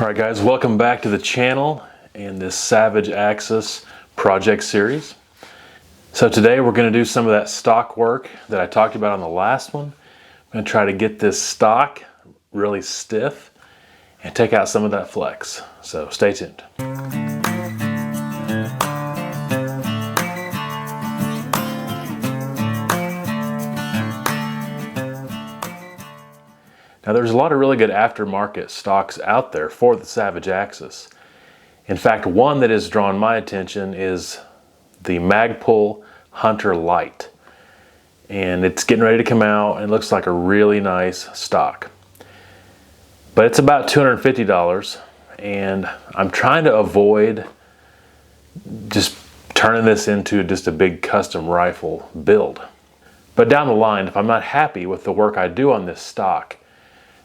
Alright guys, welcome back to the channel and this Savage Axis project series. So today we're going to do some of that stock work that I talked about on the last one. I'm going to try to get this stock really stiff and take out some of that flex. So stay tuned. Now there's a lot of really good aftermarket stocks out there for the Savage Axis. In fact, one that has drawn my attention is the Magpul Hunter Light. And it's getting ready to come out and it looks like a really nice stock. But it's about $250 and I'm trying to avoid just turning this into just a big custom rifle build. But down the line, if I'm not happy with the work I do on this stock,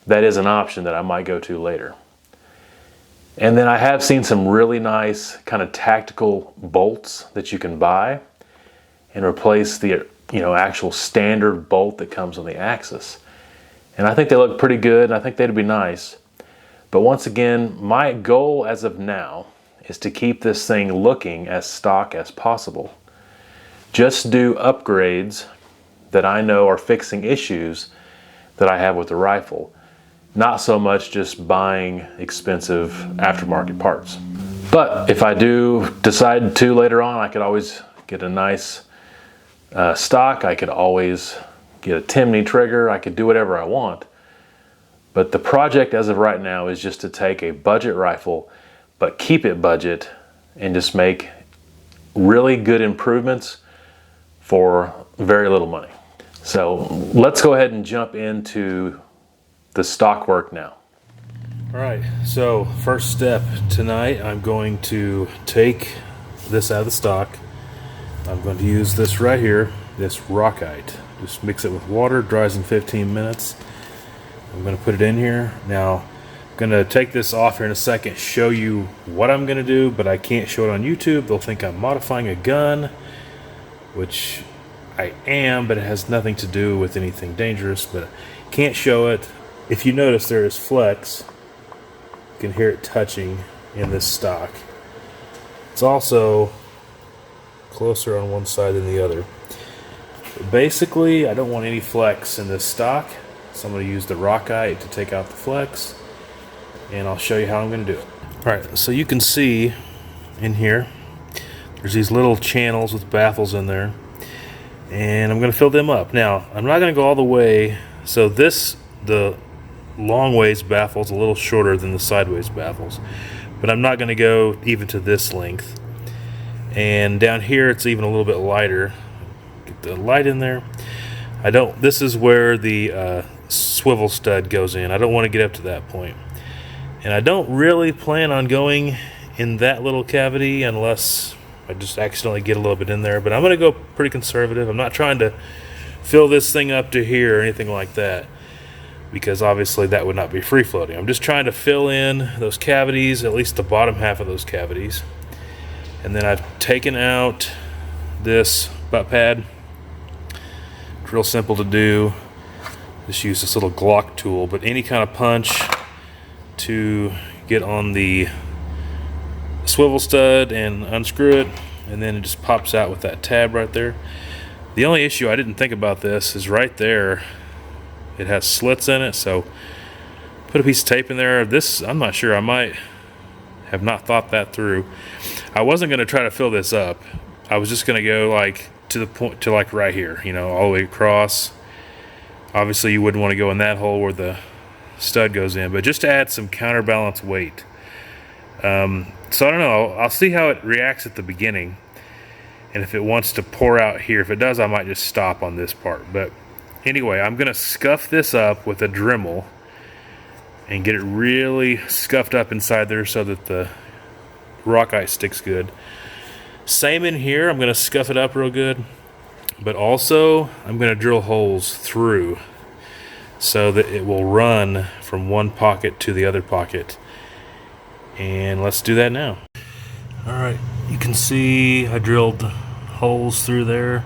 that is an option that I might go to later. And then I have seen some really nice kind of tactical bolts that you can buy and replace the actual standard bolt that comes on the Axis. And I think they look pretty good and I think they'd be nice. But once again, my goal as of now is to keep this thing looking as stock as possible. Just do upgrades that I know are fixing issues that I have with the rifle. Not so much just buying expensive aftermarket parts. But if I do decide to later on, I could always get a nice stock. I could always get a Timney trigger. I could do whatever I want. But the project as of right now is just to take a budget rifle, but keep it budget and just make really good improvements for very little money. So let's go ahead and jump into the stock work now. Alright, so first step tonight, I'm going to take this out of the stock. I'm going to use this right here, this Rockite. Just mix it with water, dries in 15 minutes. I'm going to put it in here. Now, I'm going to take this off here in a second, show you what I'm going to do, but I can't show it on YouTube. They'll think I'm modifying a gun, which I am, but it has nothing to do with anything dangerous, but I can't show it. If you notice, there is flex. You can hear it touching in this stock. It's also closer on one side than the other. But basically, I don't want any flex in this stock, so I'm going to use the Rockite to take out the flex, and I'll show you how I'm going to do it. Alright, so you can see in here, there's these little channels with baffles in there, and I'm going to fill them up. Now, I'm not going to go all the way, so the long ways baffle's a little shorter than the sideways baffles, but I'm not going to go even to this length. And down here it's even a little bit lighter. Get the light in there. This is where the swivel stud goes in. I don't want to get up to that point, and I don't really plan on going in that little cavity unless I just accidentally get a little bit in there. But I'm going to go pretty conservative. I'm not trying to fill this thing up to here or anything like that, because obviously that would not be free floating. I'm just trying to fill in those cavities, at least the bottom half of those cavities. And then I've taken out this butt pad. It's real simple to do. Just use this little Glock tool, but any kind of punch to get on the swivel stud and unscrew it, and then it just pops out with that tab right there. The only issue, I didn't think about this, is right there it has slits in it, so put a piece of tape in there. This, I'm not sure, I might have not thought that through. I wasn't going to try to fill this up. I was just going to go like to the point, to like right here, all the way across. Obviously you wouldn't want to go in that hole where the stud goes in, but just to add some counterbalance weight. So I don't know, I'll see how it reacts at the beginning, and if it wants to pour out here. If it does, I might just stop on this part. But anyway, I'm going to scuff this up with a Dremel and get it really scuffed up inside there so that the Rockite sticks good. Same in here, I'm going to scuff it up real good, but also I'm going to drill holes through so that it will run from one pocket to the other pocket. And let's do that now. Alright, you can see I drilled holes through there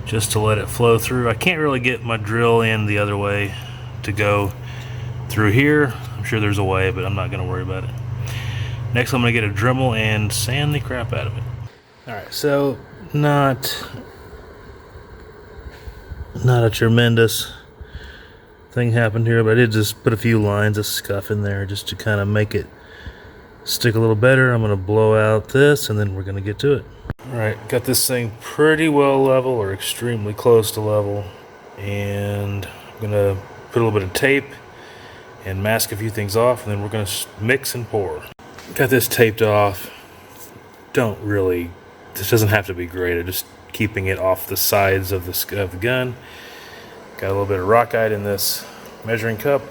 just to let it flow through. I can't really get my drill in the other way to go through here. I'm sure there's a way, but I'm not going to worry about it. Next, I'm going to get a Dremel and sand the crap out of it. Alright, so not a tremendous thing happened here, but I did just put a few lines of scuff in there just to kind of make it stick a little better. I'm going to blow out this and then we're going to get to it. Alright, got this thing pretty well level or extremely close to level, and I'm going to put a little bit of tape and mask a few things off, and then we're going to mix and pour. Got this taped off. This doesn't have to be great. I'm just keeping it off the sides of the gun. Got a little bit of Rockite in this measuring cup.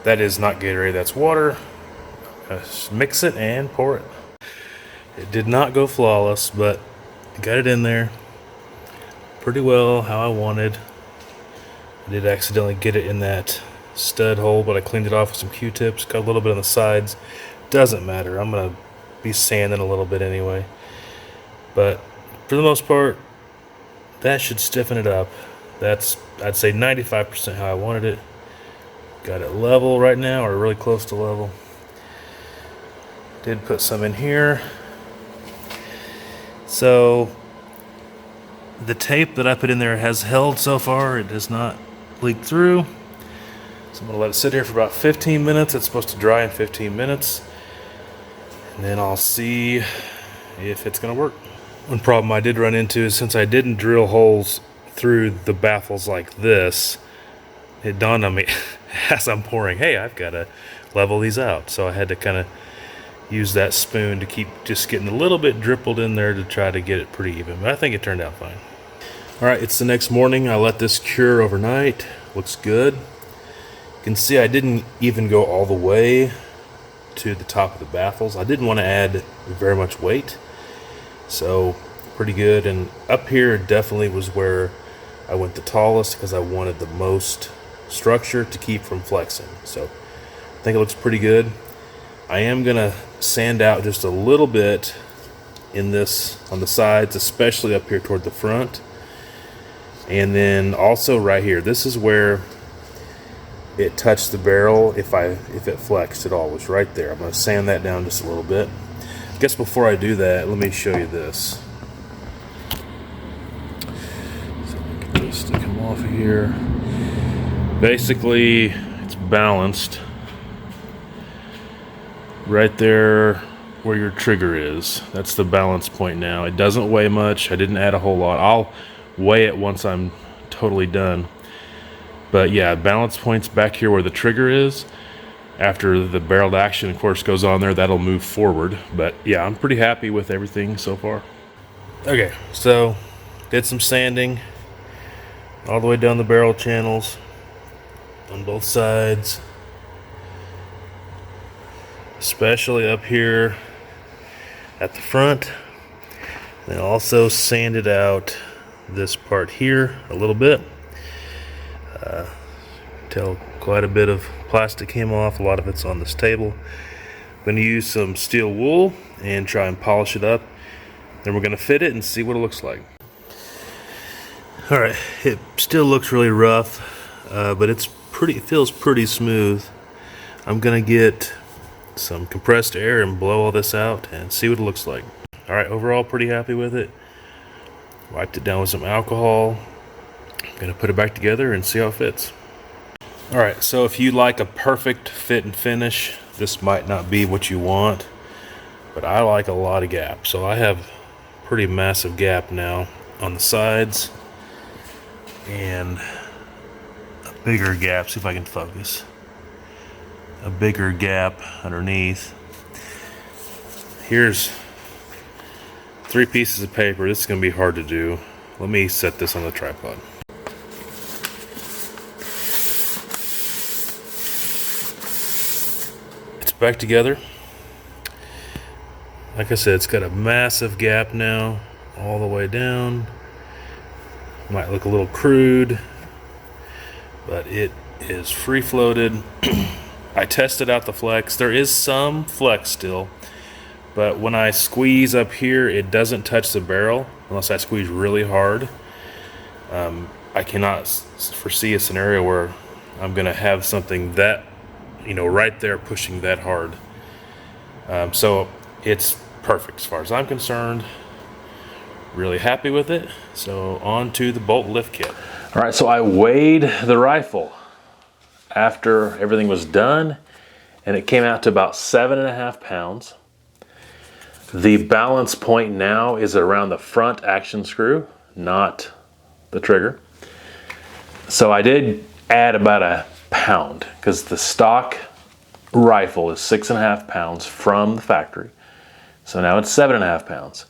That is not Gatorade, that's water. Just mix it and pour it. It did not go flawless, but I got it in there pretty well how I wanted. I did accidentally get it in that stud hole, but I cleaned it off with some Q-tips. Got a little bit on the sides. Doesn't matter. I'm going to be sanding a little bit anyway. But for the most part, that should stiffen it up. That's, I'd say, 95% how I wanted it. Got it level right now, or really close to level. Did put some in here. So the tape that I put in there has held so far. It has not leaked through. So I'm going to let it sit here for about 15 minutes. It's supposed to dry in 15 minutes. And then I'll see if it's going to work. One problem I did run into is, since I didn't drill holes through the baffles like this, it dawned on me as I'm pouring, hey, I've got to level these out. So I had to kind of use that spoon to keep just getting a little bit drippled in there to try to get it pretty even. But I think it turned out fine. Alright, it's the next morning. I let this cure overnight. Looks good. You can see I didn't even go all the way to the top of the baffles. I didn't want to add very much weight. So pretty good. And up here definitely was where I went the tallest, because I wanted the most structure to keep from flexing. So I think it looks pretty good. I am gonna sand out just a little bit in this on the sides, especially up here toward the front. And then also right here, this is where it touched the barrel. If it flexed at all, was right there. I'm gonna sand that down just a little bit. I guess before I do that, let me show you this. So I can just come off of here. Basically, it's balanced right there where your trigger is. That's the balance point now. It doesn't weigh much. I didn't add a whole lot. I'll weigh it once I'm totally done. But yeah, balance point's back here where the trigger is. After the barreled action, of course, goes on there, that'll move forward. But yeah, I'm pretty happy with everything so far. Okay, so did some sanding all the way down the barrel channels on both sides, especially up here at the front. Then also sanded out this part here a little bit. Tell quite a bit of plastic came off. A lot of it's on this table. I'm going to use some steel wool and try and polish it up. Then we're going to fit it and see what it looks like. Alright, it still looks really rough, but it feels pretty smooth. I'm going to get some compressed air and blow all this out and see what it looks like. Alright, overall pretty happy with it. Wiped it down with some alcohol. I'm going to put it back together and see how it fits. Alright, so if you like a perfect fit and finish, this might not be what you want, but I like a lot of gap. So I have pretty massive gap now on the sides and a bigger gap. See if I can focus. A bigger gap underneath. Here's 3 pieces of paper. This is going to be hard to do. Let me set this on the tripod. It's back together. Like I said, it's got a massive gap now all the way down. Might look a little crude, but it is free floated. I tested out the flex. There is some flex still, but when I squeeze up here, it doesn't touch the barrel unless I squeeze really hard. I cannot foresee a scenario where I'm going to have something that you know, right there pushing that hard. So it's perfect as far as I'm concerned. Really happy with it. So on to the bolt lift kit. All right, so I weighed the rifle after everything was done, and it came out to about 7.5 pounds. The balance point now is around the front action screw, not the trigger. So I did add about a pound because the stock rifle is 6.5 pounds from the factory. So now it's 7.5 pounds.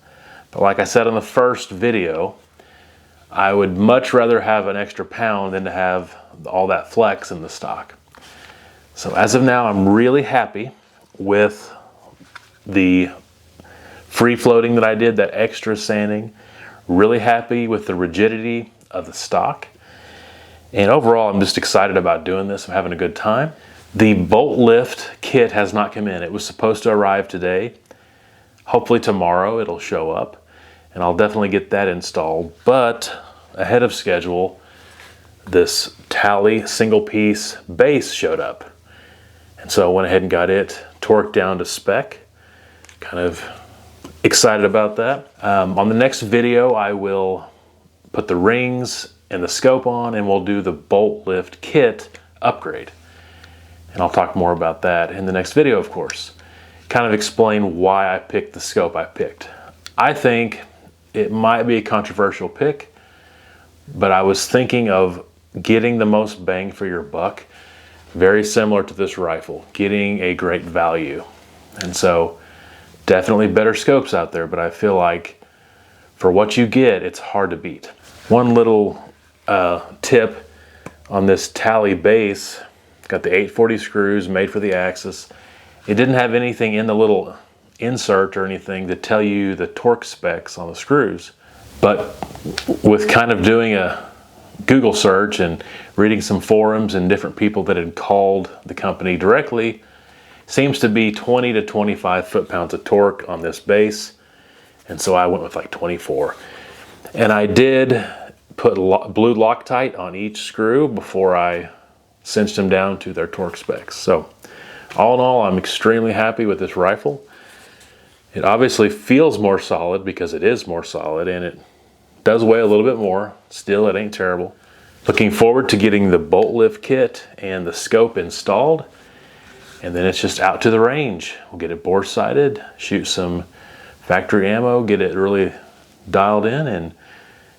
But like I said in the first video, I would much rather have an extra pound than to have all that flex in the stock. So as of now, I'm really happy with the free floating that I did, that extra sanding. Really happy with the rigidity of the stock. And overall, I'm just excited about doing this. I'm having a good time. The bolt lift kit has not come in. It was supposed to arrive today. Hopefully tomorrow it'll show up, and I'll definitely get that installed. But ahead of schedule, this Tally single piece base showed up. And so I went ahead and got it torqued down to spec. Kind of excited about that. On the next video, I will put the rings and the scope on, and we'll do the bolt lift kit upgrade. And I'll talk more about that in the next video, of course. Kind of explain why I picked the scope I picked. I think it might be a controversial pick, but I was thinking of getting the most bang for your buck, very similar to this rifle, getting a great value. And so definitely better scopes out there, but I feel like for what you get, it's hard to beat. One little tip on this Tally base, it's got the 840 screws made for the axis. It didn't have anything in the little insert or anything to tell you the torque specs on the screws. But with kind of doing a Google search and reading some forums and different people that had called the company directly, seems to be 20 to 25 foot-pounds of torque on this base. And so I went with like 24. And I did put blue Loctite on each screw before I cinched them down to their torque specs. So all in all, I'm extremely happy with this rifle. It obviously feels more solid because it is more solid, and it does weigh a little bit more. Still, it ain't terrible. Looking forward to getting the bolt lift kit and the scope installed, and then it's just out to the range. We'll get it bore sighted, shoot some factory ammo, get it really dialed in, and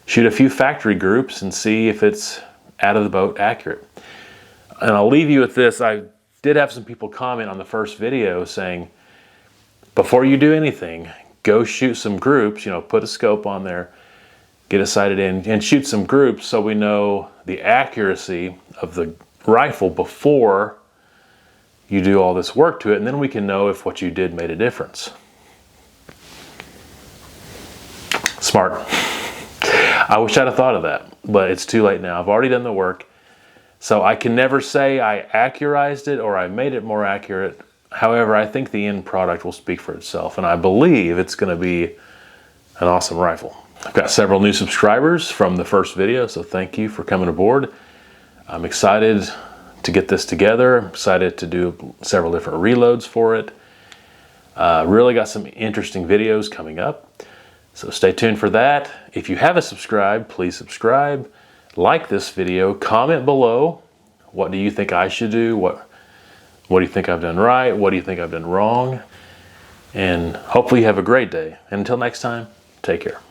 shoot a few factory groups and see if it's out of the boat accurate. And I'll leave you with this. I did have some people comment on the first video saying, before you do anything, go shoot some groups, you know, put a scope on there, get it sighted in, and shoot some groups so we know the accuracy of the rifle before you do all this work to it, and then we can know if what you did made a difference. Smart. I wish I'd have thought of that, but it's too late now. I've already done the work. So I can never say I accurized it or I made it more accurate. However, I think the end product will speak for itself, and I believe it's going to be an awesome rifle. I've got several new subscribers from the first video, so thank you for coming aboard. I'm excited to get this together. I'm excited to do several different reloads for it. Really got some interesting videos coming up, so stay tuned for that. If you haven't subscribed, please subscribe. Like this video, comment below. What do you think I should do? What do you think I've done right? What do you think I've done wrong? And hopefully you have a great day. And until next time, take care.